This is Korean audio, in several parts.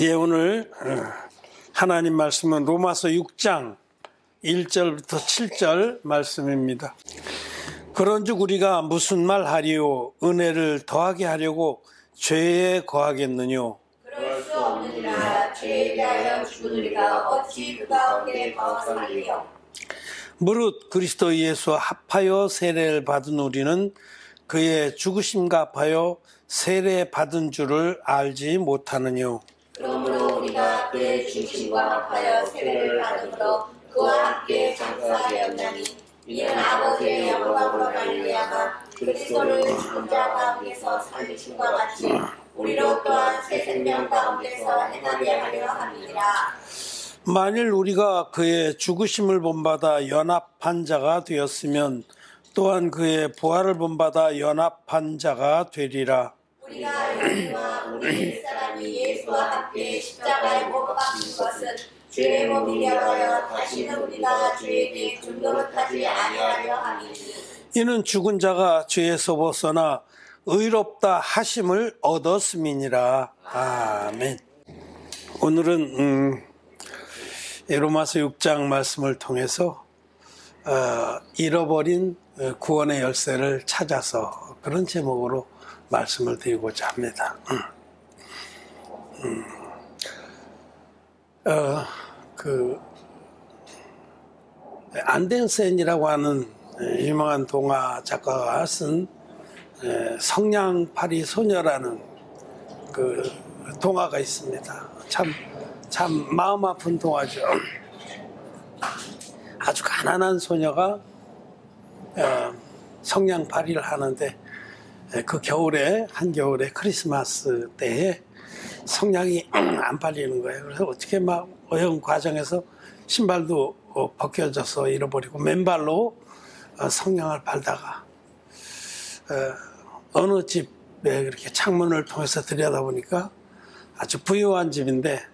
예, 오늘 하나님 말씀은 로마서 6장 1절부터 7절 말씀입니다. 그런즉 우리가 무슨 말 하리요? 은혜를 더하게 하려고 죄에 거하겠느뇨? 그럴 수 없느니라. 죄에 대하여 죽은 우리가 어찌 그 가운데 더 살리요? 무릇 그리스도 예수와 합하여 세례를 받은 우리는 그의 죽으심과 합하여 세례 받은 줄을 알지 못하느뇨? 그러므로 우리가 그의 죽으심과 합하여 세례를 받음으로 그와 함께 장사하였나니 이는 아버지의 영광으로 말미암아 그리스도를 죽은 자 가운데서 살리심과 같이 우리로 또한 새 생명 가운데서 행하게 하려 함이니라. 만일 우리가 그의 죽으심을 본받아 연합한 자가 되었으면 또한 그의 부활을 본받아 연합한 자가 되리라. 우리가 우리와 우리 옛사람이 예수와 함께 십자가에 못 박힌 것은 죄의 몸이 되어야 다시는 우리가 죄에게 준노릇하지 아니하려 함이니 이는 죽은 자가 죄에서 벗어나 의롭다 하심을 얻었음이니라. 아멘. 오늘은 로마서 6장 말씀을 통해서 잃어버린 구원의 열쇠를 찾아서 그런 제목으로 말씀을 드리고자 합니다. 안덴센이라고 하는 유명한 동화 작가가 쓴 성냥팔이 소녀라는 그 동화가 있습니다. 참 마음 아픈 동화죠. 아주 가난한 소녀가 성냥팔이를 하는데 그 겨울에 한겨울에 크리스마스 때에 성냥이 안 팔리는 거예요. 그래서 어떻게 막 어려운 과정에서 신발도 벗겨져서 잃어버리고 맨발로 성냥을 팔다가 어느 집에 그렇게 창문을 통해서 들여다보니까 아주 부유한 집인데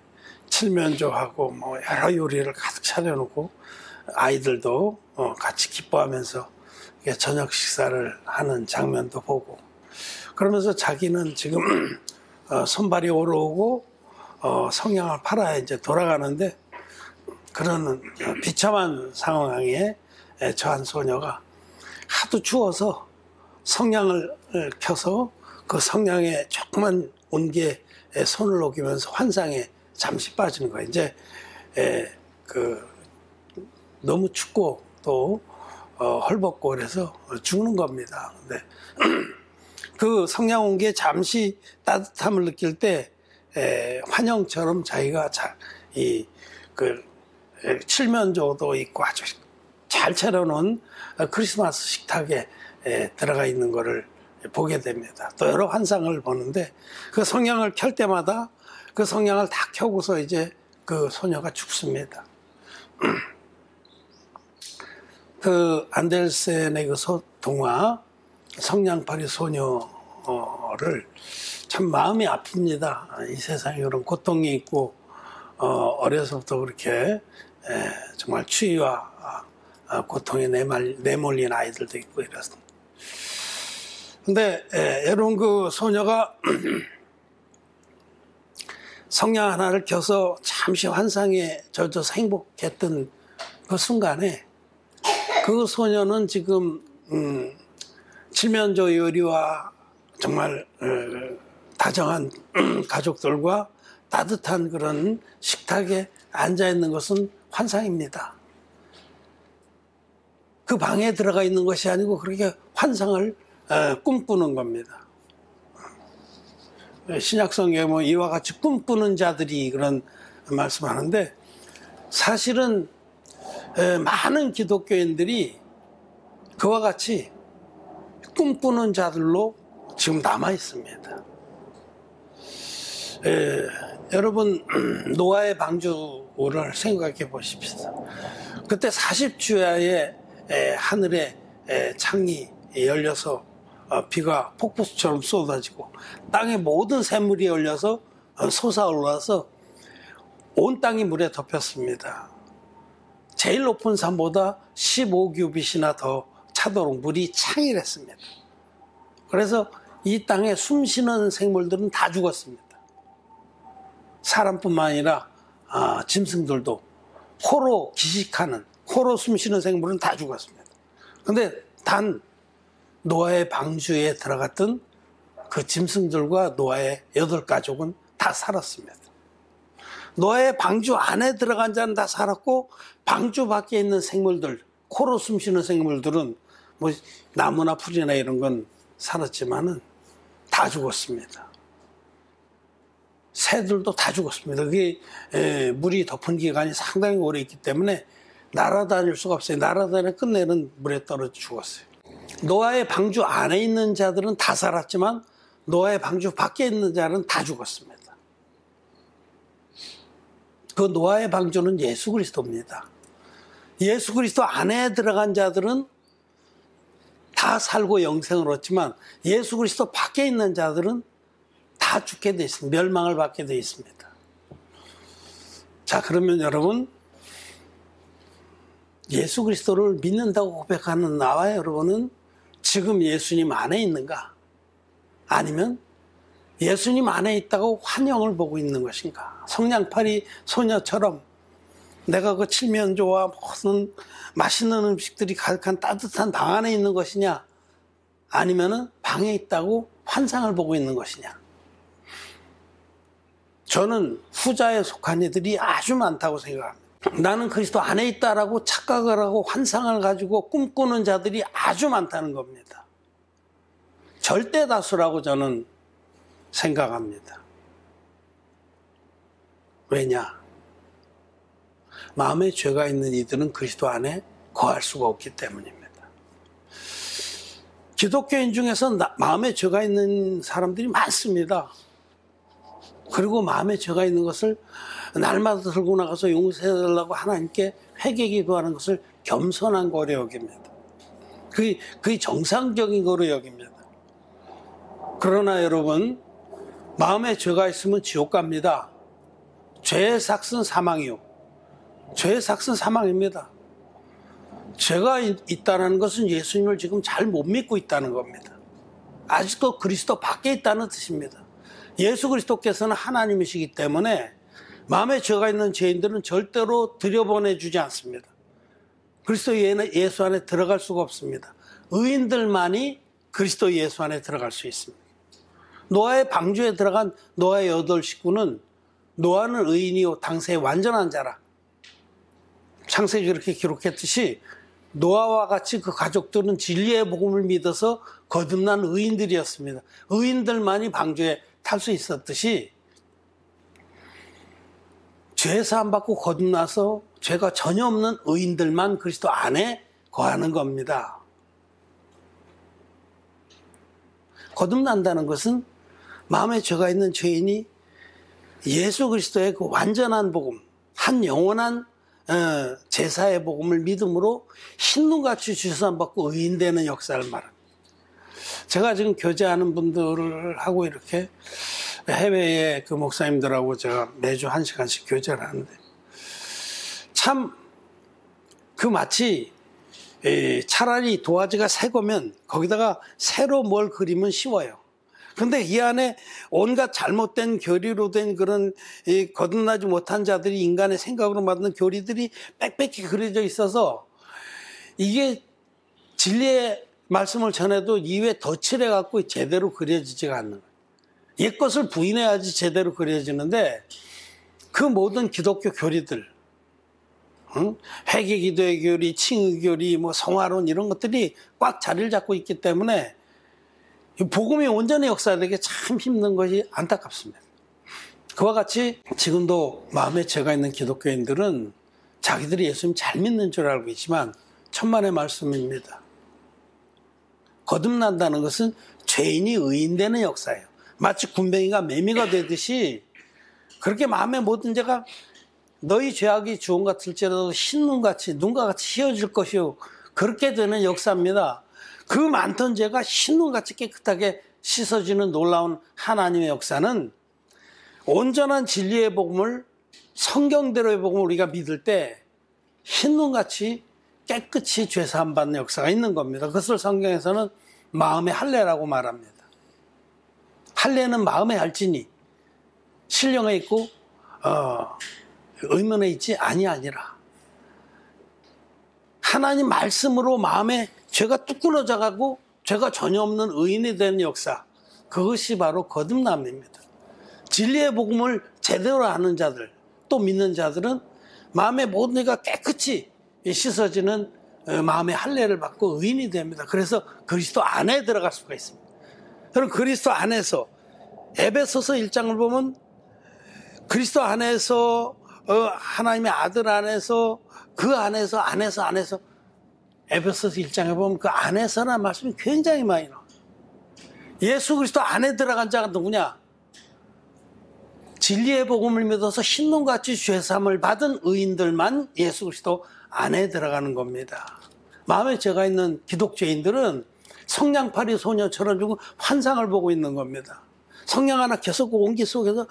칠면조하고 뭐 여러 요리를 가득 차려놓고 아이들도 같이 기뻐하면서 저녁 식사를 하는 장면도 보고 그러면서 자기는 지금 손발이 오르고 성냥을 팔아야 이제 돌아가는데 그런 비참한 상황에 처한 소녀가 하도 추워서 성냥을 켜서 그 성냥에 조그만 온기에 손을 녹이면서 환상에 잠시 빠지는 거예요. 이제 너무 춥고 또 헐벗고 그래서 죽는 겁니다. 근데 그 성냥 온기에 잠시 따뜻함을 느낄 때 환영처럼 자기가 칠면조도 있고 아주 잘 차려놓은 크리스마스 식탁에 들어가 있는 것을 보게 됩니다. 또 여러 환상을 보는데 그 성냥을 켤 때마다 그 성냥을 다 켜고서 이제 그 소녀가 죽습니다. 그 안델센의 그 동화 성냥팔이 소녀를 참 마음이 아픕니다. 이 세상에 그런 고통이 있고 어려서부터 그렇게 정말 추위와 고통에 내몰린 아이들도 있고 이렇습니다. 근데 여러분 그 소녀가 성냥 하나를 켜서 잠시 환상에 젖어서 행복했던 그 순간에 그 소녀는 지금 칠면조 요리와 정말 다정한 가족들과 따뜻한 그런 식탁에 앉아있는 것은 환상입니다. 그 방에 들어가 있는 것이 아니고 그렇게 환상을 꿈꾸는 겁니다. 신약성경에 뭐 이와 같이 꿈꾸는 자들이 그런 말씀하는데 사실은 많은 기독교인들이 그와 같이 꿈꾸는 자들로 지금 남아 있습니다. 여러분 노아의 방주를 생각해 보십시오. 그때 40주야에 하늘에 창이 열려서 비가 폭포수처럼 쏟아지고 땅의 모든 샘물이 열려서 솟아올라서 온 땅이 물에 덮였습니다. 제일 높은 산보다 15규빗이나 더 차도록 물이 창일했습니다. 그래서 이 땅에 숨쉬는 생물들은 다 죽었습니다. 사람뿐만 아니라 짐승들도 코로 기식하는, 코로 숨쉬는 생물은 다 죽었습니다. 근데 단 노아의 방주에 들어갔던 그 짐승들과 노아의 8가족은 다 살았습니다. 노아의 방주 안에 들어간 자는 다 살았고, 방주 밖에 있는 생물들, 코로 숨쉬는 생물들은 뭐 나무나 풀이나 이런 건 살았지만은 다 죽었습니다. 새들도 다 죽었습니다. 그게 물이 덮은 기간이 상당히 오래 있기 때문에 날아다닐 수가 없어요. 날아다니면 끝내는 물에 떨어져 죽었어요. 노아의 방주 안에 있는 자들은 다 살았지만 노아의 방주 밖에 있는 자는 다 죽었습니다. 그 노아의 방주는 예수 그리스도입니다. 예수 그리스도 안에 들어간 자들은 다 살고 영생을 얻지만 예수 그리스도 밖에 있는 자들은 다 죽게 되어 있습니다. 멸망을 받게 되어 있습니다. 자, 그러면 여러분, 예수 그리스도를 믿는다고 고백하는 나와 여러분은 지금 예수님 안에 있는가? 아니면 예수님 안에 있다고 환영을 보고 있는 것인가? 성냥팔이 소녀처럼 내가 그 칠면조와 무슨 맛있는 음식들이 가득한 따뜻한 방 안에 있는 것이냐? 아니면은 방에 있다고 환상을 보고 있는 것이냐? 저는 후자에 속한 이들이 아주 많다고 생각합니다. 나는 그리스도 안에 있다라고 착각을 하고 환상을 가지고 꿈꾸는 자들이 아주 많다는 겁니다. 절대 다수라고 저는 생각합니다. 왜냐? 마음에 죄가 있는 이들은 그리스도 안에 거할 수가 없기 때문입니다. 기독교인 중에서 마음에 죄가 있는 사람들이 많습니다. 그리고 마음에 죄가 있는 것을 날마다 들고 나가서 용서해달라고 하나님께 회개 기도하는 것을 겸손한 거로 여깁니다. 그게 정상적인 거로 여깁니다. 그러나 여러분, 마음에 죄가 있으면 지옥 갑니다. 죄의 삭은 사망이요. 죄의 삭은 사망입니다. 죄가 있다는 것은 예수님을 지금 잘 못 믿고 있다는 겁니다. 아직도 그리스도 밖에 있다는 뜻입니다. 예수 그리스도께서는 하나님이시기 때문에 마음에 죄가 있는 죄인들은 절대로 들여보내주지 않습니다. 그리스도 예수 안에 들어갈 수가 없습니다. 의인들만이 그리스도 예수 안에 들어갈 수 있습니다. 노아의 방주에 들어간 노아의 8식구는 노아는 의인이요 당세의 완전한 자라. 창세기 그렇게 기록했듯이 노아와 같이 그 가족들은 진리의 복음을 믿어서 거듭난 의인들이었습니다. 의인들만이 방주에 탈 수 있었듯이 죄 사함 받고 거듭나서 죄가 전혀 없는 의인들만 그리스도 안에 거하는 겁니다. 거듭난다는 것은 마음에 죄가 있는 죄인이 예수 그리스도의 그 완전한 복음, 한 영원한 제사의 복음을 믿음으로 흰눈같이 주사함 받고 의인되는 역사를 말합니다. 제가 지금 교제하는 분들하고 이렇게 해외의 그 목사님들하고 제가 매주 1시간씩 교제를 하는데 참 그 마치 차라리 도화지가 새 거면 거기다가 새로 뭘 그리면 쉬워요. 근데 이 안에 온갖 잘못된 교리로 된 그런 거듭나지 못한 자들이 인간의 생각으로 만든 교리들이 빽빽히 그려져 있어서 이게 진리의 말씀을 전해도 이외에 덧칠해 갖고 제대로 그려지지가 않는 거예요. 옛 것을 부인해야지 제대로 그려지는데 그 모든 기독교 교리들, 회개 기도의 교리, 칭의 교리, 뭐 성화론 이런 것들이 꽉 자리를 잡고 있기 때문에 복음이 온전히 역사되기 참 힘든 것이 안타깝습니다. 그와 같이 지금도 마음에 죄가 있는 기독교인들은 자기들이 예수님 잘 믿는 줄 알고 있지만 천만의 말씀입니다. 거듭난다는 것은 죄인이 의인되는 역사예요. 마치 군뱅이가 매미가 되듯이 그렇게 마음의 모든 죄가 너희 죄악이 주홍 같을지라도 흰눈같이 눈과 같이 휘어질 것이요 그렇게 되는 역사입니다. 그 많던 죄가 흰눈같이 깨끗하게 씻어지는 놀라운 하나님의 역사는 온전한 진리의 복음을 성경대로의 복음을 우리가 믿을 때 흰눈같이 깨끗이 죄사함 받는 역사가 있는 겁니다. 그것을 성경에서는 마음의 할례라고 말합니다. 할례는 마음의 할지니 신령에 있고 의문에 있지 아니라 하나님 말씀으로 마음에 죄가 뚝 끊어져가고 죄가 전혀 없는 의인이 되는 역사, 그것이 바로 거듭남입니다. 진리의 복음을 제대로 아는 자들, 또 믿는 자들은 마음의 모든 죄가 깨끗이 씻어지는 마음의 할례를 받고 의인이 됩니다. 그래서 그리스도 안에 들어갈 수가 있습니다. 그럼 그리스도 안에서 에베소서 1장을 보면 그리스도 안에서 하나님의 아들 안에서 그 안에서 에베소서 1장에 보면 그 안에서라는 말씀이 굉장히 많이 나와요. 예수 그리스도 안에 들어간 자가 누구냐? 진리의 복음을 믿어서 흰눈같이 죄사함을 받은 의인들만 예수 그리스도 안에 들어가는 겁니다. 마음에 죄가 있는 기독교인들은 성냥팔이 소녀처럼 지금 환상을 보고 있는 겁니다. 성냥 하나 계속 그 온기 속에서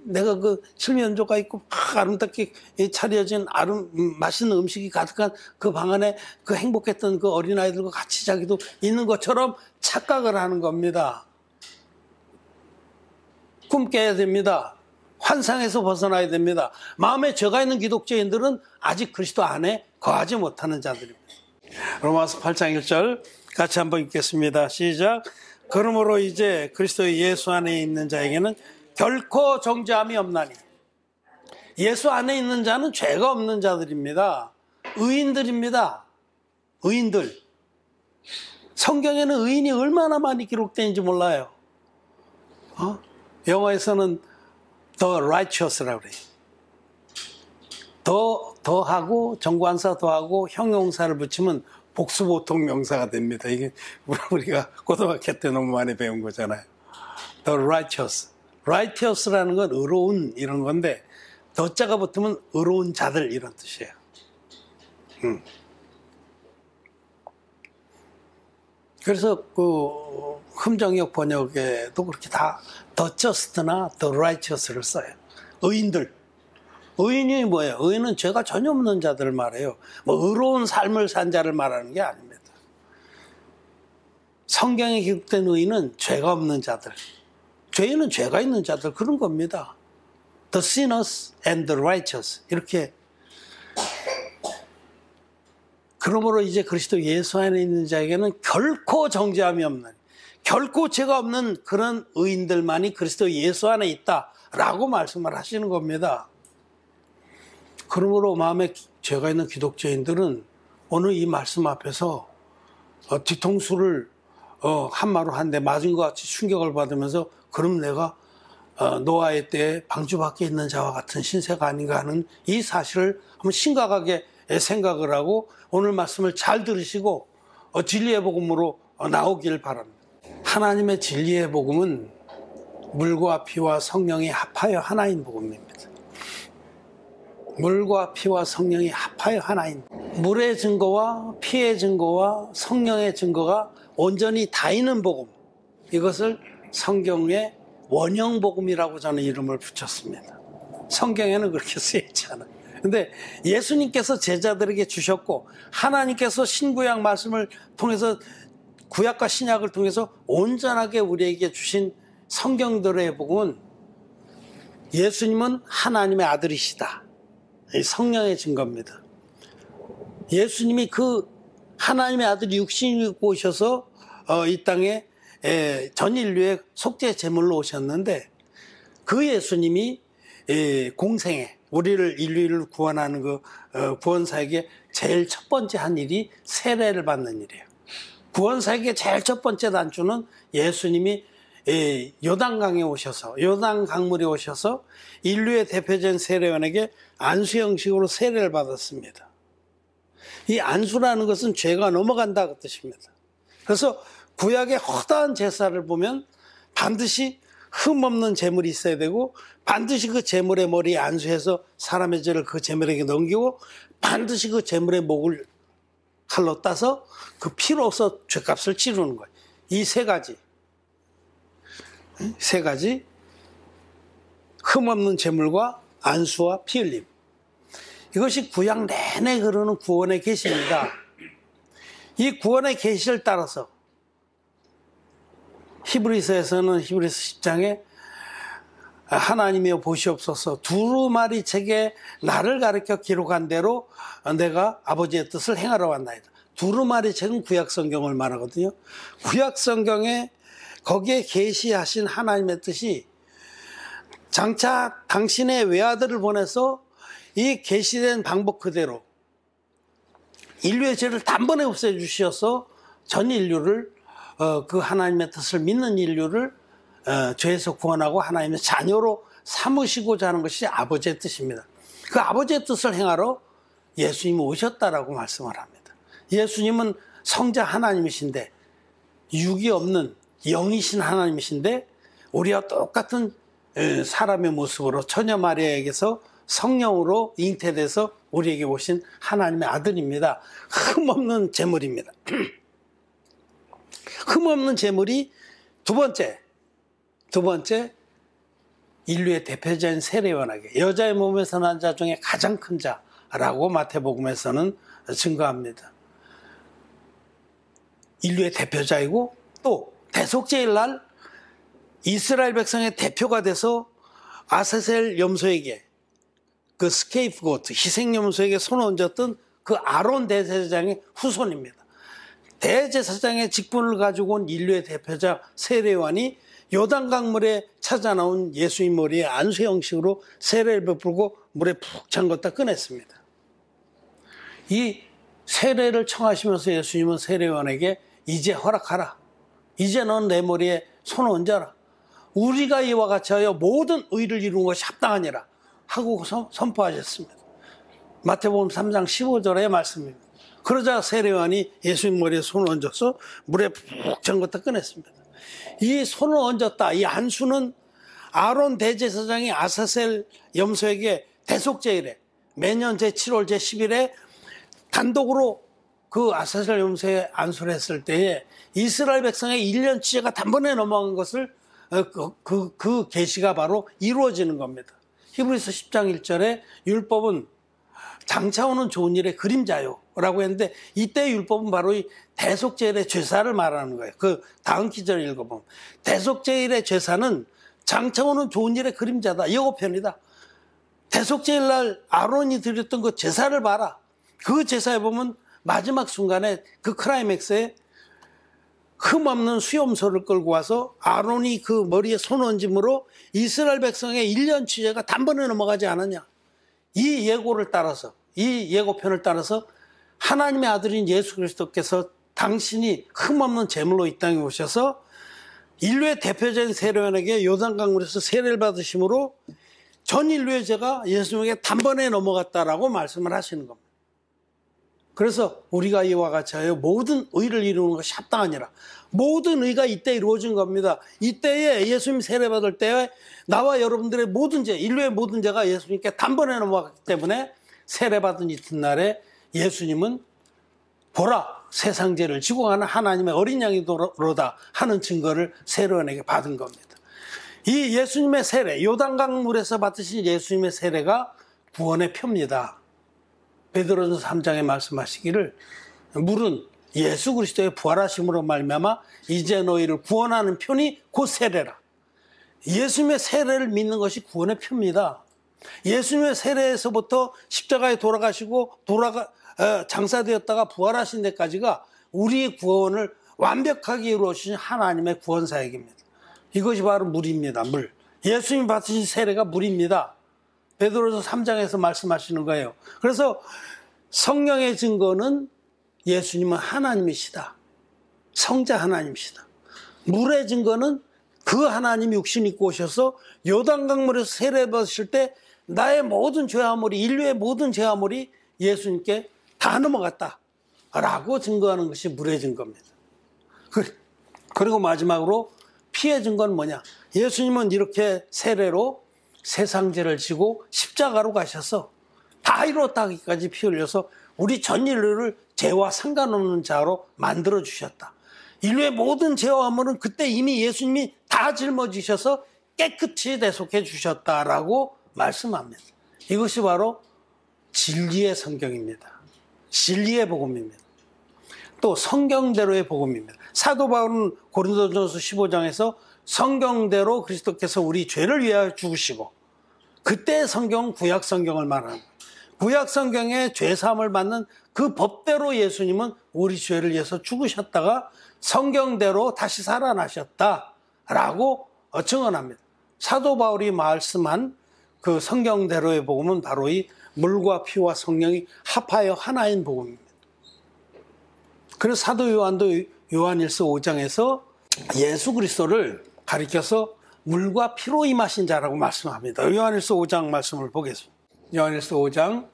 내가 그 칠면조가 있고 막 아름답게 차려진 맛있는 음식이 가득한 그 방 안에 그 행복했던 그 어린아이들과 같이 자기도 있는 것처럼 착각을 하는 겁니다. 꿈 깨야 됩니다. 환상에서 벗어나야 됩니다. 마음에 죄가 있는 기독교인들은 아직 그리스도 안에 거하지 못하는 자들입니다. 로마서 8장 1절 같이 한번 읽겠습니다. 시작. 그러므로 이제 그리스도 예수 안에 있는 자에게는 결코 정죄함이 없나니. 예수 안에 있는 자는 죄가 없는 자들입니다. 의인들입니다. 의인들. 성경에는 의인이 얼마나 많이 기록되는지 몰라요. 영어에서는 the righteous라고 그래요. 더하고 정관사 더하고 형용사를 붙이면 복수보통 명사가 됩니다. 이게 우리가 고등학교 때 너무 많이 배운 거잖아요. The righteous. righteous라는 건 의로운 이런 건데 더자가 붙으면 의로운 자들 이런 뜻이에요. 그래서 그 흠정역 번역에도 그렇게 다 the just나 the righteous를 써요. 의인들. 의인이 뭐예요? 의인은 죄가 전혀 없는 자들을 말해요. 뭐 의로운 삶을 산 자를 말하는 게 아닙니다. 성경에 기록된 의인은 죄가 없는 자들, 죄인은 죄가 있는 자들, 그런 겁니다. The sinners and the righteous, 이렇게. 그러므로 이제 그리스도 예수 안에 있는 자에게는 결코 정죄함이 없는, 결코 죄가 없는 그런 의인들만이 그리스도 예수 안에 있다라고 말씀을 하시는 겁니다. 그러므로 마음에 죄가 있는 기독교인들은 오늘 이 말씀 앞에서 뒤통수를 한마로 한 대 맞은 것 같이 충격을 받으면서 그럼 내가 노아의 때에 방주 밖에 있는 자와 같은 신세가 아닌가 하는 이 사실을 한번 심각하게 생각을 하고 오늘 말씀을 잘 들으시고 진리의 복음으로 나오길 바랍니다. 하나님의 진리의 복음은 물과 피와 성령이 합하여 하나인 복음입니다. 물과 피와 성령이 합하여 하나인, 물의 증거와 피의 증거와 성령의 증거가 온전히 다 있는 복음, 이것을 성경의 원형복음이라고 저는 이름을 붙였습니다. 성경에는 그렇게 쓰여있지 않아요. 근데 예수님께서 제자들에게 주셨고 하나님께서 신구약 말씀을 통해서 구약과 신약을 통해서 온전하게 우리에게 주신 성경들의 복음은 예수님은 하나님의 아들이시다, 성령의 증거입니다. 예수님이 그 하나님의 아들이 육신을 입고 오셔서 이 땅에 전 인류의 속죄 제물로 오셨는데 그 예수님이 공생에 우리를 인류를 구원하는 그 구원사에게 제일 첫 번째 한 일이 세례를 받는 일이에요. 구원사에게 제일 첫 번째 단추는 예수님이 요단강에 오셔서, 요단 강물에 오셔서 인류의 대표적인 세례원에게 안수 형식으로 세례를 받았습니다. 이 안수라는 것은 죄가 넘어간다 그 뜻입니다. 그래서 구약의 허다한 제사를 보면 반드시 흠없는 제물이 있어야 되고 반드시 그 제물의 머리에 안수해서 사람의 죄를 그 제물에게 넘기고 반드시 그 제물의 목을 칼로 따서 그 피로서 죄값을 치르는 거예요. 이 세 가지 흠없는 제물과 안수와 피 흘림, 이것이 구약 내내 흐르는 구원의 계시입니다. 이 구원의 계시를 따라서 히브리서에서는 히브리서 10장에 하나님이여 보시옵소서, 두루마리 책에 나를 가르쳐 기록한 대로 내가 아버지의 뜻을 행하러 왔나이다. 두루마리 책은 구약성경을 말하거든요. 구약성경에 거기에 계시하신 하나님의 뜻이 장차 당신의 외아들을 보내서 이 계시된 방법 그대로 인류의 죄를 단번에 없애주셔서 전 인류를 그 하나님의 뜻을 믿는 인류를 죄에서 구원하고 하나님의 자녀로 삼으시고자 하는 것이 아버지의 뜻입니다. 그 아버지의 뜻을 행하러 예수님이 오셨다라고 말씀을 합니다. 예수님은 성자 하나님이신데, 육이 없는 영이신 하나님이신데, 우리와 똑같은 사람의 모습으로 처녀 마리아에게서 성령으로 잉태돼서 우리에게 오신 하나님의 아들입니다. 흠없는 제물입니다. 흠없는 제물이 두 번째 인류의 대표자인 세례요한에게, 여자의 몸에서 난 자 중에 가장 큰 자라고 마태복음에서는 증거합니다. 인류의 대표자이고, 또 대속죄일 날 이스라엘 백성의 대표가 돼서 아사셀 염소에게, 그 스케이프고트 희생염소에게 손을 얹었던 그 아론 대제사장의 후손입니다. 대제사장의 직분을 가지고 온 인류의 대표자 세례요한이 요단강물에 찾아 나온 예수님 머리에 안수 형식으로 세례를 베풀고 물에 푹 잠궜다 꺼냈습니다. 이 세례를 청하시면서 예수님은 세례요한에게 이제 허락하라. 이제 넌 내 머리에 손을 얹어라. 우리가 이와 같이 하여 모든 의를 이루는 것이 합당하니라 하고 선포하셨습니다. 마태복음 3장 15절의 말씀입니다. 그러자 세례요한이 예수님 머리에 손을 얹어서 물에 푹 잠궜다 꺼냈습니다. 이 손을 얹었다, 이 안수는 아론 대제사장이 아사셀 염소에게 대속죄일에, 매년 제7월 제10일에 단독으로 그 아사셀 염소에 안수를 했을 때에 이스라엘 백성의 1년 취재가 단번에 넘어간 것을 그 계시가 바로 이루어지는 겁니다. 히브리서 10장 1절에 율법은 장차 오는 좋은 일의 그림자요 라고 했는데, 이때 율법은 바로 이 대속죄일의 제사를 말하는 거예요. 그 다음 기절을 읽어보면 대속죄일의 제사는 장차 오는 좋은 일의 그림자다, 예고편이다. 대속죄일 날 아론이 드렸던 그 제사를 봐라. 그 제사에 보면 마지막 순간에 그 클라이맥스에 흠없는 수염소를 끌고 와서 아론이 그 머리에 손 얹음으로 이스라엘 백성의 1년 취재가 단번에 넘어가지 않았냐. 이 예고를 따라서, 이 예고편을 따라서 하나님의 아들인 예수 그리스도께서 당신이 흠없는 제물로 이 땅에 오셔서 인류의 대표자인 세례요한에게 요단강물에서 세례를 받으심으로 전 인류의 죄가 예수님에게 단번에 넘어갔다라고 말씀을 하시는 겁니다. 그래서 우리가 이와 같이 하여 모든 의를 이루는 것이 합당하니라. 모든 의가 이때 이루어진 겁니다. 이때에 예수님 세례받을 때에 나와 여러분들의 모든 죄, 인류의 모든 죄가 예수님께 단번에 넘어갔기 때문에 세례받은 이튿날에 예수님은 보라, 세상 죄를 지고 가는 하나님의 어린 양이로다 하는 증거를 세례요한에게 받은 겁니다. 이 예수님의 세례, 요단강물에서 받으신 예수님의 세례가 구원의 표입니다. 베드로전서 3장에 말씀하시기를 물은 예수 그리스도의 부활하심으로 말미암아 이제 너희를 구원하는 표니 곧 세례라. 예수님의 세례를 믿는 것이 구원의 표입니다. 예수님의 세례에서부터 십자가에 돌아가시고 장사되었다가 부활하신 데까지가 우리의 구원을 완벽하게 이루어주신 하나님의 구원 사역입니다. 이것이 바로 물입니다. 물. 예수님이 받으신 세례가 물입니다. 베드로전서 3장에서 말씀하시는 거예요. 그래서 성령의 증거는 예수님은 하나님이시다. 성자 하나님이시다. 물의 증거는 그 하나님이 육신 입고 오셔서 요단강물에서 세례 받으실 때 나의 모든 죄화물이, 인류의 모든 죄화물이 예수님께 다 넘어갔다 라고 증거하는 것이 물의 증거입니다. 그리고 마지막으로 피의 증거는 뭐냐? 예수님은 이렇게 세례로 세상 죄를 지고 십자가로 가셔서 다 이뤘다 하기까지 피 흘려서 우리 전 인류를 죄와 상관없는 자로 만들어 주셨다. 인류의 모든 죄와 허물은 그때 이미 예수님이 다 짊어지셔서 깨끗이 대속해 주셨다라고 말씀합니다. 이것이 바로 진리의 성경입니다. 진리의 복음입니다. 또 성경대로의 복음입니다. 사도 바울은 고린도전서 15장에서 성경대로 그리스도께서 우리 죄를 위하여 죽으시고, 그때 성경은 구약 성경을 말하는 거예요. 구약 성경의 죄사함을 받는 그 법대로 예수님은 우리 죄를 위해서 죽으셨다가 성경대로 다시 살아나셨다라고 증언합니다. 사도 바울이 말씀한 그 성경대로의 복음은 바로 이 물과 피와 성령이 합하여 하나인 복음입니다. 그래서 사도 요한도 요한일서 5장에서 예수 그리스도를 가리켜서 물과 피로 임하신 자라고 말씀합니다. 요한일서 5장 말씀을 보겠습니다. 요한일서 5장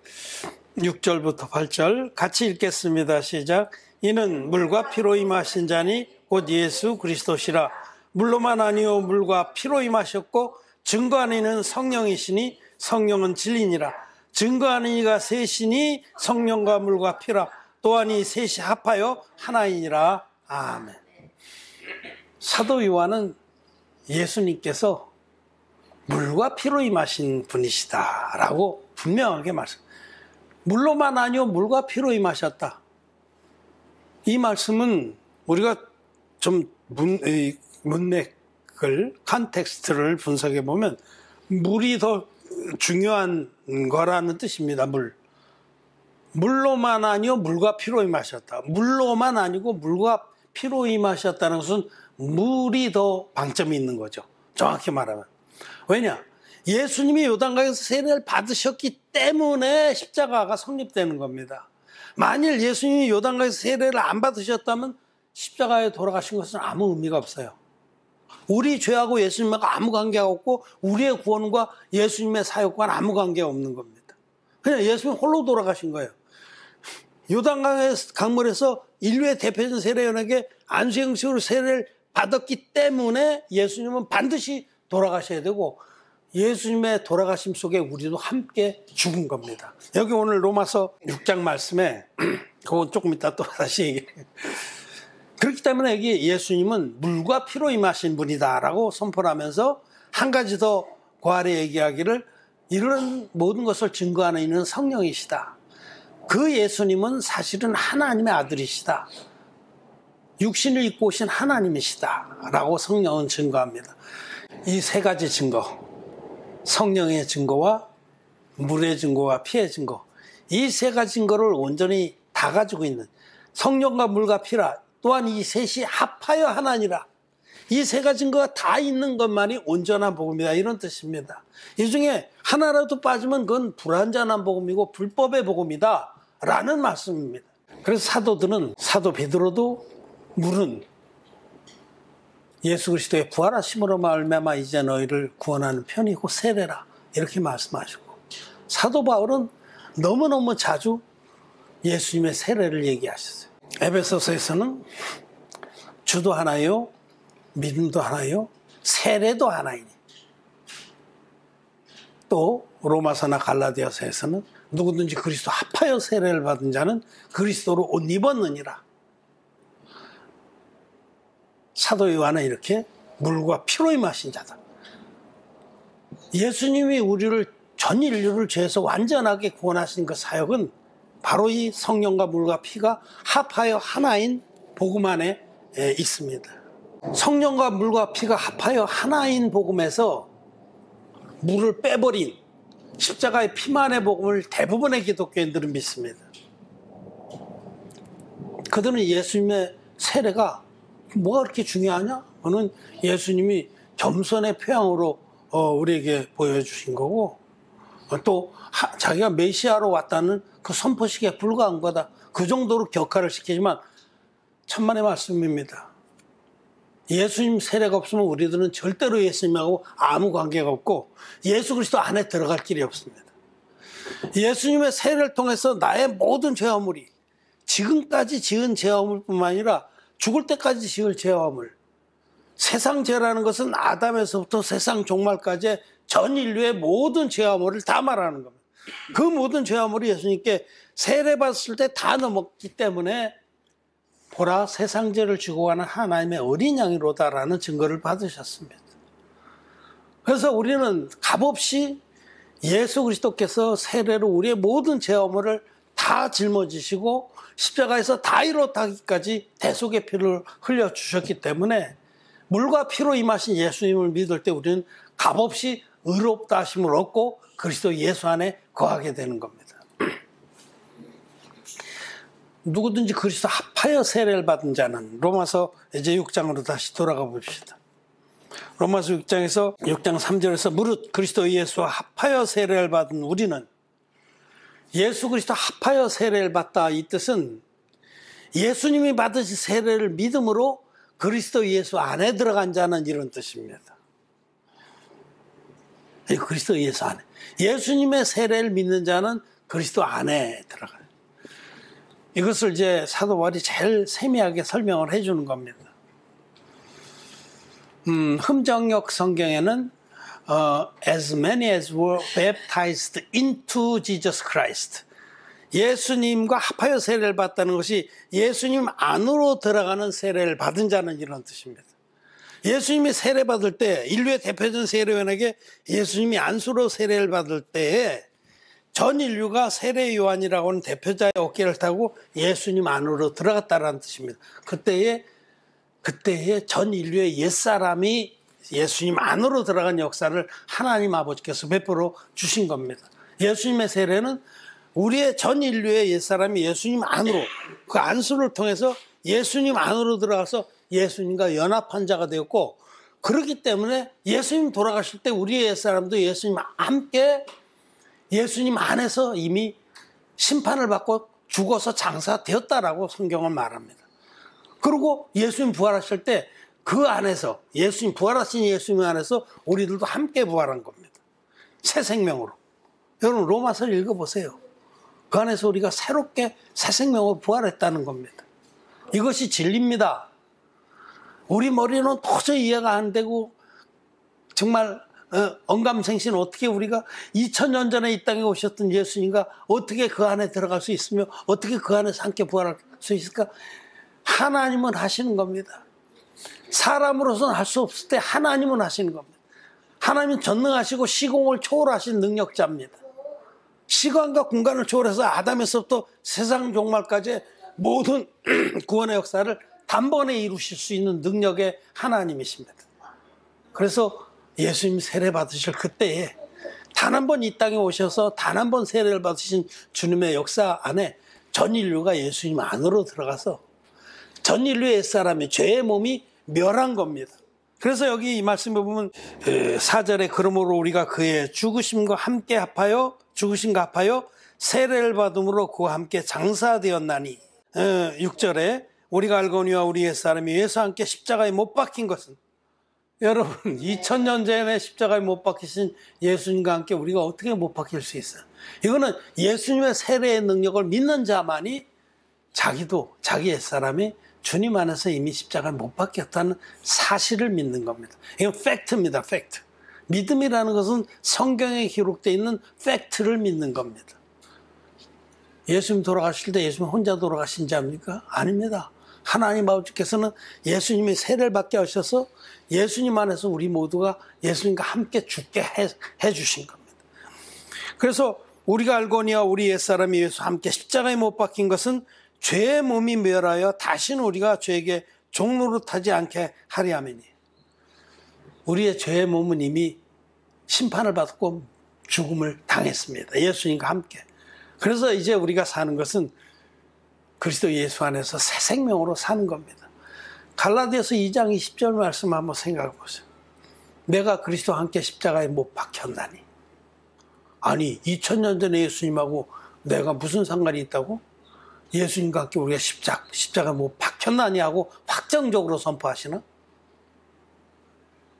6절부터 8절 같이 읽겠습니다. 시작. 이는 물과 피로 임하신 자니 곧 예수 그리스도시라. 물로만 아니요 물과 피로 임하셨고 증거하는 이는 성령이시니 성령은 진리니라. 증거하는 이가 셋이니 성령과 물과 피라. 또한 이 셋이 합하여 하나이니라. 아멘. 사도 요한은 예수님께서 물과 피로 임하신 분이시다라고 분명하게 말씀. 물로만 아니요 물과 피로 임하셨다. 이 말씀은 우리가 좀 문맥을 컨텍스트를 분석해 보면 물이 더 중요한 거라는 뜻입니다. 물로만 아니요 물과 피로 임하셨다. 물로만 아니고 물과 피로 임하셨다는 것은 물이 더 방점이 있는 거죠. 정확히 말하면. 왜냐? 예수님이 요단강에서 세례를 받으셨기 때문에 십자가가 성립되는 겁니다. 만일 예수님이 요단강에서 세례를 안 받으셨다면 십자가에 돌아가신 것은 아무 의미가 없어요. 우리 죄하고 예수님하고 아무 관계가 없고 우리의 구원과 예수님의 사역과는 아무 관계가 없는 겁니다. 그냥 예수님 홀로 돌아가신 거예요. 요단강의 강물에서 인류의 대표적인 세례요한에게 안수행식으로 세례를 받았기 때문에 예수님은 반드시 돌아가셔야 되고 예수님의 돌아가심 속에 우리도 함께 죽은 겁니다. 여기 오늘 로마서 6장 말씀에 그건 조금 이따 또 다시 얘기해요. 그렇기 때문에 여기 예수님은 물과 피로 임하신 분이다라고 선포를 하면서 한 가지 더 고아래 얘기하기를 이런 모든 것을 증거하는 이는 성령이시다. 그 예수님은 사실은 하나님의 아들이시다. 육신을 입고 오신 하나님이시다 라고 성령은 증거합니다. 이 세 가지 증거, 성령의 증거와 물의 증거와 피의 증거, 이 세 가지 증거를 온전히 다 가지고 있는 성령과 물과 피라. 또한 이 셋이 합하여 하나니라. 이 세 가지 증거가 다 있는 것만이 온전한 복음이다, 이런 뜻입니다. 이 중에 하나라도 빠지면 그건 불완전한 복음이고 불법의 복음이다 라는 말씀입니다. 그래서 사도들은, 사도 베드로도 물은 예수 그리스도의 부활하심으로 말미암아 이제 너희를 구원하는 편이고 세례라, 이렇게 말씀하시고, 사도 바울은 너무너무 자주 예수님의 세례를 얘기하셨어요. 에베소서에서는 주도 하나요, 믿음도 하나요, 세례도 하나이니. 또 로마서나 갈라디아서에서는 누구든지 그리스도 합하여 세례를 받은 자는 그리스도로 옷 입었느니라. 사도 요한은 이렇게 물과 피로 임하신 자다. 예수님이 우리를, 전 인류를 죄에서 완전하게 구원하신 그 사역은 바로 이 성령과 물과 피가 합하여 하나인 복음 안에 있습니다. 성령과 물과 피가 합하여 하나인 복음에서 물을 빼버린 십자가의 피만의 복음을 대부분의 기독교인들은 믿습니다. 그들은 예수님의 세례가 뭐가 그렇게 중요하냐? 그는 예수님이 겸손의 표양으로 우리에게 보여주신 거고, 또 자기가 메시아로 왔다는 그 선포식에 불과한 거다. 그 정도로 격하를 시키지만 천만의 말씀입니다. 예수님 세례가 없으면 우리들은 절대로 예수님하고 아무 관계가 없고 예수 그리스도 안에 들어갈 길이 없습니다. 예수님의 세례를 통해서 나의 모든 죄화물이, 지금까지 지은 죄화물뿐만 아니라 죽을 때까지 지을 죄화물, 세상 죄라는 것은 아담에서부터 세상 종말까지 전 인류의 모든 죄화물을 다 말하는 겁니다. 그 모든 죄화물이 예수님께 세례받았을 때 다 넘었기 때문에 보라, 세상 죄를 지고 가는 하나님의 어린 양이로다라는 증거를 받으셨습니다. 그래서 우리는 값없이 예수 그리스도께서 세례로 우리의 모든 죄화물을 다 짊어지시고 십자가에서 다 이뤘다기까지 대속의 피를 흘려주셨기 때문에 물과 피로 임하신 예수님을 믿을 때 우리는 값없이 의롭다 하심을 얻고 그리스도 예수 안에 거하게 되는 겁니다. 누구든지 그리스도 합하여 세례를 받은 자는, 로마서 이제 6장으로 다시 돌아가 봅시다. 로마서 6장에서 6장 3절에서 무릇 그리스도 예수와 합하여 세례를 받은 우리는, 예수 그리스도 합하여 세례를 받다, 이 뜻은 예수님이 받으신 세례를 믿음으로 그리스도 예수 안에 들어간 자는, 이런 뜻입니다. 그리스도 예수 안에, 예수님의 세례를 믿는 자는 그리스도 안에 들어가요. 이것을 이제 사도 바울이 제일 세밀하게 설명을 해주는 겁니다. 흠정역 성경에는 as many as were baptized into Jesus Christ, 예수님과 합하여 세례를 받다는 것이 예수님 안으로 들어가는 세례를 받은 자는, 이런 뜻입니다. 예수님이 세례 받을 때, 인류의 대표적인 세례요한에게 예수님이 안수로 세례를 받을 때에 전 인류가 세례 요한이라고 하는 대표자의 어깨를 타고 예수님 안으로 들어갔다는 뜻입니다. 그때에 전 인류의 옛사람이 예수님 안으로 들어간 역사를 하나님 아버지께서 베풀어 주신 겁니다. 예수님의 세례는 우리의 전 인류의 옛사람이 예수님 안으로, 그 안수를 통해서 예수님 안으로 들어가서 예수님과 연합한 자가 되었고, 그렇기 때문에 예수님 돌아가실 때 우리의 옛사람도 예수님 함께 예수님 안에서 이미 심판을 받고 죽어서 장사되었다라고 성경은 말합니다. 그리고 예수님 부활하실 때 그 안에서, 예수님 부활하신 예수님 안에서 우리들도 함께 부활한 겁니다. 새 생명으로. 여러분 로마서를 읽어보세요. 그 안에서 우리가 새롭게 새 생명으로 부활했다는 겁니다. 이것이 진리입니다. 우리 머리는 도저히 이해가 안 되고, 정말 언감생신, 어떻게 우리가 2000년 전에 이 땅에 오셨던 예수님과 어떻게 그 안에 들어갈 수 있으며 어떻게 그 안에서 함께 부활할 수 있을까? 하나님은 하시는 겁니다. 사람으로서는 할 수 없을 때 하나님은 하시는 겁니다. 하나님은 전능하시고 시공을 초월하신 능력자입니다. 시간과 공간을 초월해서 아담에서부터 세상 종말까지 모든 구원의 역사를 단번에 이루실 수 있는 능력의 하나님이십니다. 그래서 예수님 세례 받으실 그때에 단 한 번 이 땅에 오셔서 단 한 번 세례를 받으신 주님의 역사 안에 전 인류가 예수님 안으로 들어가서 전 인류의 옛사람이, 죄의 몸이 멸한 겁니다. 그래서 여기 이 말씀에 보면 4절에 그러므로 우리가 그의 죽으심과 합하여 세례를 받음으로 그와 함께 장사되었나니, 6절에 우리가 알거니와 우리 옛사람이 예수와 함께 십자가에 못 박힌 것은, 여러분 2000년 전에 십자가에 못 박히신 예수님과 함께 우리가 어떻게 못 박힐 수 있어요? 이거는 예수님의 세례의 능력을 믿는 자만이 자기도, 자기 옛사람이 주님 안에서 이미 십자가에 못 박혔다는 사실을 믿는 겁니다. 이건 팩트입니다. 팩트. 믿음이라는 것은 성경에 기록되어 있는 팩트를 믿는 겁니다. 예수님 돌아가실 때 예수님 혼자 돌아가신 자입니까? 아닙니다. 하나님 아버지께서는 예수님이 세례를 받게 하셔서 예수님 안에서 우리 모두가 예수님과 함께 죽게 해주신 겁니다. 그래서 우리가 알거니와 우리 옛사람이 예수와 함께 십자가에 못 박힌 것은 죄의 몸이 멸하여 다시는 우리가 죄에게 종노릇하지 않게 하리 함이니, 우리의 죄의 몸은 이미 심판을 받고 죽음을 당했습니다. 예수님과 함께. 그래서 이제 우리가 사는 것은 그리스도 예수 안에서 새 생명으로 사는 겁니다. 갈라디아서 2장 20절 말씀 한번 생각해 보세요. 내가 그리스도와 함께 십자가에 못 박혔나니. 아니 2000년 전에 예수님하고 내가 무슨 상관이 있다고? 예수님과 함께 우리가 십자가에 못 박혔나니 하고 확정적으로 선포하시나?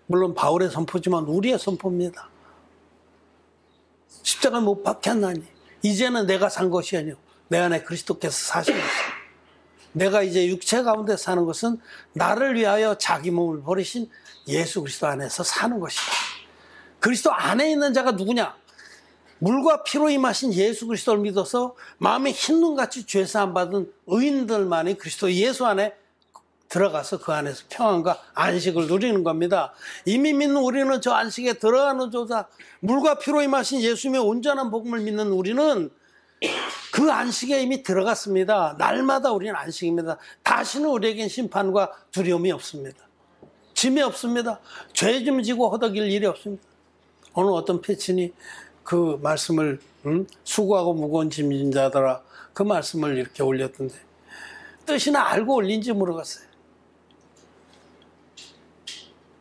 물론 바울의 선포지만 우리의 선포입니다. 십자가에 못 박혔나니 이제는 내가 산 것이 아니요 내 안에 그리스도께서 사신 것이다. 내가 이제 육체 가운데 사는 것은 나를 위하여 자기 몸을 버리신 예수 그리스도 안에서 사는 것이다. 그리스도 안에 있는 자가 누구냐? 물과 피로 임하신 예수 그리스도를 믿어서 마음에 흰눈같이 죄사함 받은 의인들만이 그리스도 예수 안에 들어가서 그 안에서 평안과 안식을 누리는 겁니다. 이미 믿는 우리는 저 안식에 들어가는 조차 물과 피로 임하신 예수님의 온전한 복음을 믿는 우리는 그 안식에 이미 들어갔습니다. 날마다 우리는 안식입니다. 다시는 우리에겐 심판과 두려움이 없습니다. 짐이 없습니다. 죄 좀 지고 허덕일 일이 없습니다. 오늘 어떤 패친이 그 말씀을 수고하고 무거운 짐진 자들아 그 말씀을 이렇게 올렸던데 뜻이나 알고 올린지 모르겠어요.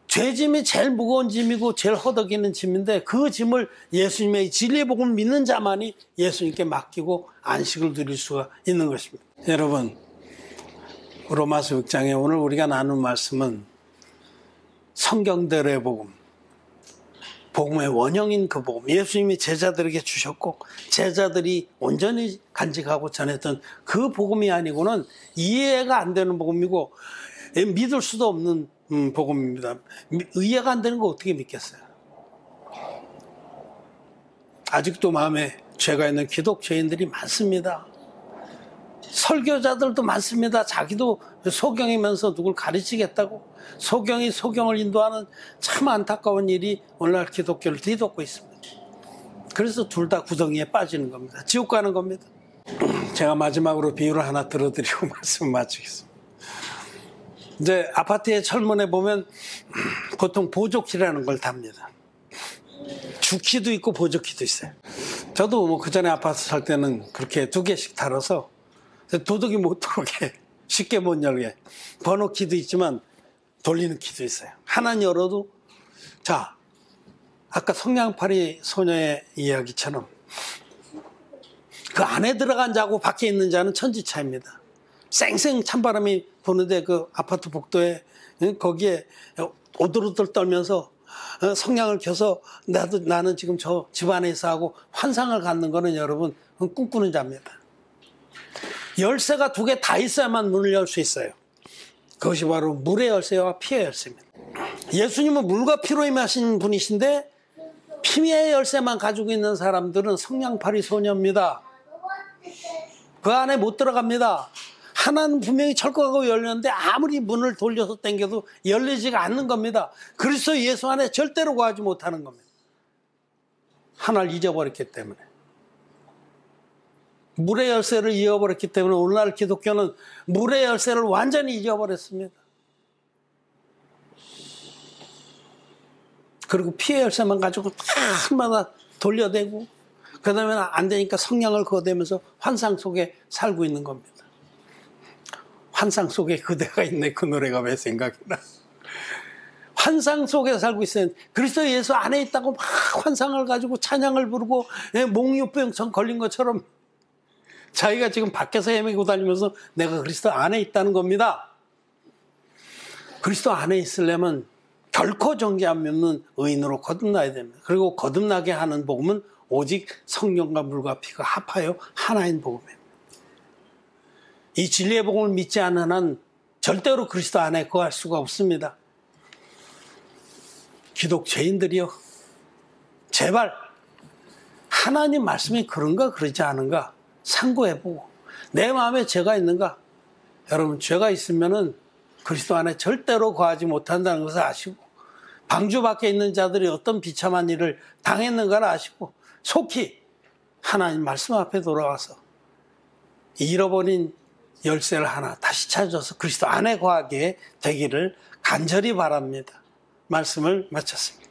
죄짐이 제일 무거운 짐이고 제일 허덕이는 짐인데 그 짐을 예수님의 진리의 복음을 믿는 자만이 예수님께 맡기고 안식을 누릴 수가 있는 것입니다. 여러분, 로마서 6장에 오늘 우리가 나눈 말씀은 성경대로의 복음, 복음의 원형인 그 복음, 예수님이 제자들에게 주셨고 제자들이 온전히 간직하고 전했던 그 복음이 아니고는 이해가 안 되는 복음이고 믿을 수도 없는 복음입니다. 이해가 안 되는 거 어떻게 믿겠어요? 아직도 마음에 죄가 있는 기독교인들이 많습니다. 설교자들도 많습니다. 자기도 소경이면서 누굴 가르치겠다고 소경이 소경을 인도하는 참 안타까운 일이 오늘날 기독교를 뒤덮고 있습니다. 그래서 둘 다 구덩이에 빠지는 겁니다. 지옥 가는 겁니다. 제가 마지막으로 비유를 하나 들어드리고 말씀 마치겠습니다. 이제 아파트의 철문에 보면 보통 보조키라는 걸 답니다. 주키도 있고 보조키도 있어요. 저도 뭐 그전에 아파트 살 때는 그렇게 2개씩 달아서 도둑이 못 들어오게 쉽게 못 열게 번호키도 있지만 돌리는 키도 있어요. 하나는 열어도 자 아까 성냥팔이 소녀의 이야기처럼 그 안에 들어간 자고 밖에 있는 자는 천지차입니다. 쌩쌩 찬바람이 부는데 그 아파트 복도에 거기에 오들오들 떨면서 성냥을 켜서 나는 지금 저 집 안에서 하고 환상을 갖는 거는 여러분 꿈꾸는 자입니다. 열쇠가 2개 다 있어야만 문을 열 수 있어요. 그것이 바로 물의 열쇠와 피의 열쇠입니다. 예수님은 물과 피로 임하신 분이신데 피의 열쇠만 가지고 있는 사람들은 성냥팔이 소녀입니다. 그 안에 못 들어갑니다. 하나는 분명히 철거하고 열렸는데 아무리 문을 돌려서 당겨도 열리지가 않는 겁니다. 그리스도 예수 안에 절대로 거하지 못하는 겁니다. 하나를 잊어버렸기 때문에. 물의 열쇠를 잃어버렸기 때문에 오늘날 기독교는 물의 열쇠를 완전히 잊어버렸습니다. 그리고 피의 열쇠만 가지고 한마다 돌려대고 그 다음에 안 되니까 성냥을 거대면서 환상 속에 살고 있는 겁니다. 환상 속에 그대가 있네. 그 노래가 왜 생각이 나. 환상 속에 살고 있어요. 그리스도 예수 안에 있다고 막 환상을 가지고 찬양을 부르고 몽유병 걸린 것처럼 자기가 지금 밖에서 헤매고 다니면서 내가 그리스도 안에 있다는 겁니다. 그리스도 안에 있으려면 결코 정죄 안 묻는 의인으로 거듭나야 됩니다. 그리고 거듭나게 하는 복음은 오직 성령과 물과 피가 합하여 하나인 복음입니다. 이 진리의 복음을 믿지 않는 한 절대로 그리스도 안에 거할 수가 없습니다. 기독교인들이요, 제발 하나님 말씀이 그런가 그러지 않은가 상고해보고 내 마음에 죄가 있는가. 여러분, 죄가 있으면은 그리스도 안에 절대로 거하지 못한다는 것을 아시고 방주 밖에 있는 자들이 어떤 비참한 일을 당했는가를 아시고 속히 하나님 말씀 앞에 돌아와서 잃어버린 열쇠를 하나 다시 찾아서 그리스도 안에 거하게 되기를 간절히 바랍니다. 말씀을 마쳤습니다.